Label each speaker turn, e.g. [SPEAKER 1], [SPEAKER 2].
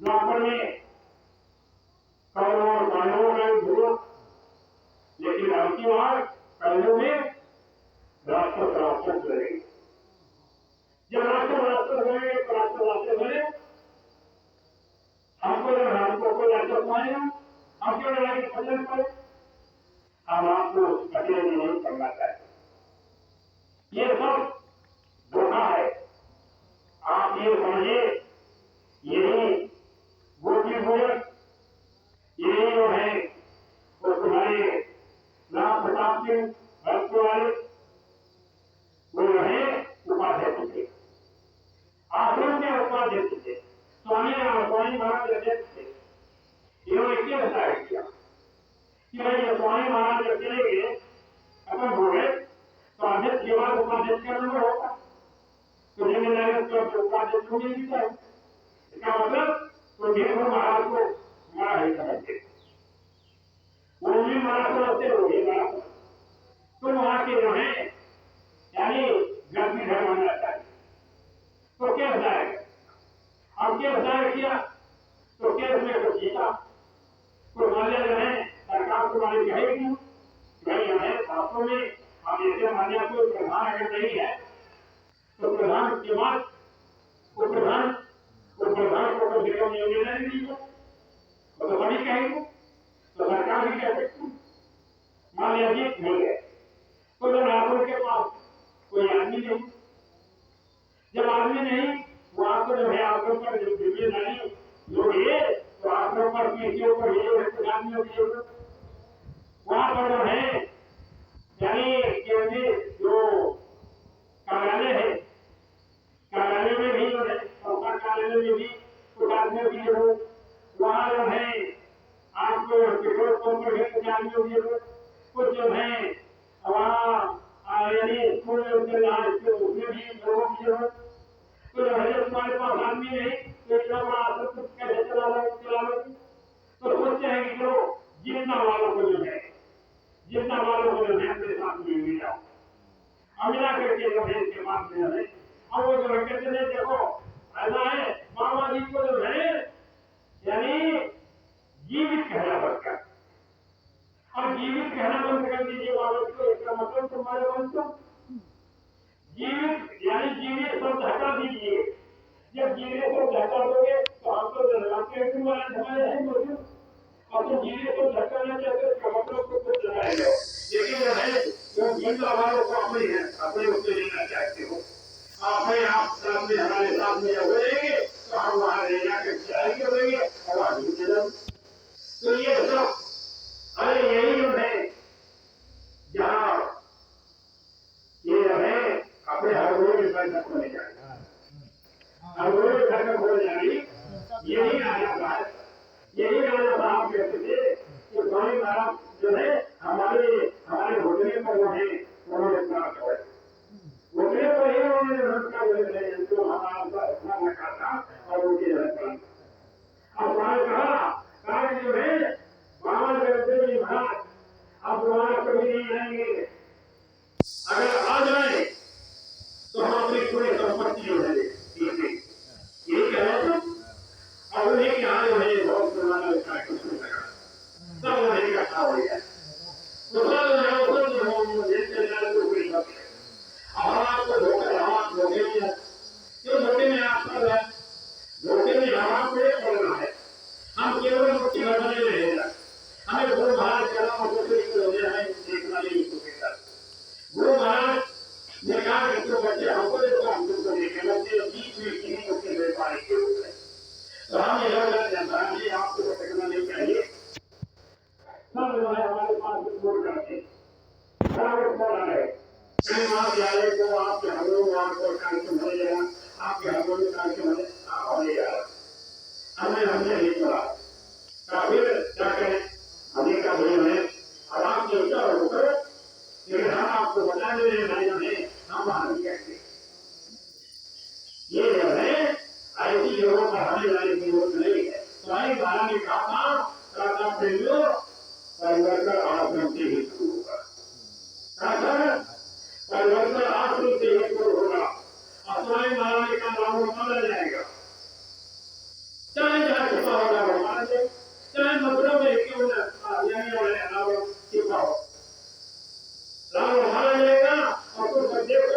[SPEAKER 1] द्वापर में कौरवों और पांडवों का युद्ध हुआ, लेकिन अब की बार कौरवों में राष्ट्र राक्षस लड़े। जब राष्ट्र राक्षस लड़े तो राष्ट्र राक्षस लड़े, हमको जब हमको कोई राक्षस मारेगा, हम क्यों लड़ाई पसंद करें? हम आपको अकेले नहीं करना चाहिए। ये सब धोखा है। आप ये समझिए, यही गोपी भोजन, यही जो है वो तुम्हारे राम प्रताप सिंह भक्त वाले वो जो है उपाध्यक्ष थे, आश्रम के उपाध्यक्ष थे, स्वामी महाराज अध्यक्ष थे। इन्होंने क्या डिसाइड किया कि भाई ये स्वामी महाराज जब चले गए, अपन हो गए, तो अध्यक्ष के बाद उपाध्यक्ष का नंबर होगा, तो जिम्मेदारी उपाध्यक्ष को मिल जाए। इसका मतलब तो देखो महाराज को मारा ही समझते, वो भी मारा समझते हो, ये मारा। तो वहां के जो है यानी गलती घर मानना चाहिए। तो क्या बताएगा? अब क्या बताया किया तो केस में कुछ जीता, तो मान्य जो है सरकार को मानी कहेगी भाई हमें शास्त्रों में हम ऐसे मान्य कोई प्रधान अगर नहीं है तो प्रधान के बाद उपप्रधान को कभी कम योजना नहीं दी, तो बड़ी कहेगी, तो सरकार भी कह सकती। मान लिया जीत मिल गए, तो जब राहुल के पास कोई आदमी नहीं, जब आदमी नहीं वो आपको जो है आपके ऊपर जो जिम्मेदारी जो है तो आपके ऊपर किसी ऊपर ये आदमियों की जरूरत वहां पर जो है यानी जो कार्यालय है, कार्यालय में भी जो है सरकार कार्यालय में भी कुछ आदमियों की जरूरत, वहां जो है आपको पेट्रोल पंप पर भी कुछ आदमियों की जरूरत, कुछ जो है वहाँ यानी स्कूल में उसमें भी लोगों की जरूरत। तो जो है तुम्हारे पास आदमी नहीं तो इतना बड़ा आश्रम कैसे चला लो। तो सोचते हैं कि जो जितना वालों को जो है अपने साथ में ले जाओ, अमिला करके जो है इसके पास में है। अब वो जो कहते हैं देखो ऐसा है बाबा जी को जो है यानी जीवित कहना बंद कर, और जीवित कहना बंद कर दीजिए बाबा जी को, इसका मतलब तुम्हारे बंद तो जीवित यानी जीवित शब्द हटा दीजिए। जब जीवित शब्द हटा दोगे तो हम तो हमारे है मौजूद, और तो जीवित शब्द हटाना चाहते हैं, इसका मतलब तो कुछ लगाएगा, लेकिन जो है जो जिंदा वालों को अपने उससे लेना चाहते हो, अपने आप सामने हमारे सामने जब रहेंगे तो हम वहां ले जाकर चाय करेंगे और आगे चलेंगे। तो ये सब अरे यही जो है जहाँ ये जो है अपने हर रोज बैठक होने जाएगा, हर रोज बैठक होने जाएगी। यही राजा साहब कहते थे कि स्वामी महाराज जो है हमारे घोटने पर जो है उन्होंने प्राप्त हुए, घोटने पर ही उन्होंने नमस्कार जो हमारा इतना रखा था और उनकी अब कहा जो है बाबा जगदेव जी महाराज अब दोबारा कभी नहीं आएंगे, अगर आ जाए तो हम अपनी पूरी संपत्ति जो है यही कह रहे थे। और उन्हीं के यहाँ जो है बहुत पुराना कार्यक्रम शुरू लगा, सब उन्हें इकट्ठा हो गया, तो आपको धोखे में क्यों धोखे में आप कर रहे हैं? धोखे में हमारा पेड़ पड़ना है, हम केवल मुक्ति भरने में रहेगा, हमें गुरु महाराज के अलावा दूसरे को हमें देखना नहीं होगा। गुरु महाराज ने कहा कि जो बच्चे हमको देखो हम तुमको देखे, बच्चे बीच में किसी को व्यापारी के रूप में, तो हम ये आपको भटकना नहीं चाहिए। सब जो है हमारे पास रिपोर्ट करते है कहीं महाविद्यालय को आपके हमलों आपको कार्यक्रम हो जाएगा, आपके हमलों में कार्यक्रम होने जा रहा हमने नहीं चला फिर क्या करें, हमें का भूल है। अब आप जो करो लेकिन हम आपको बता दे रहे हैं हम वहां नहीं कहते, ये जो है ऐसी जगहों पर हमें जाने की जरूरत नहीं है। स्वामी महाराज ने कहा था परिवर्तन आश्रम से ही शुरू होगा, परिवर्तन आश्रम से ही शुरू होगा, और स्वामी महाराज का नाम बदल जाएगा, चाहे लाभ उठाना मिलेगा और कुछ देश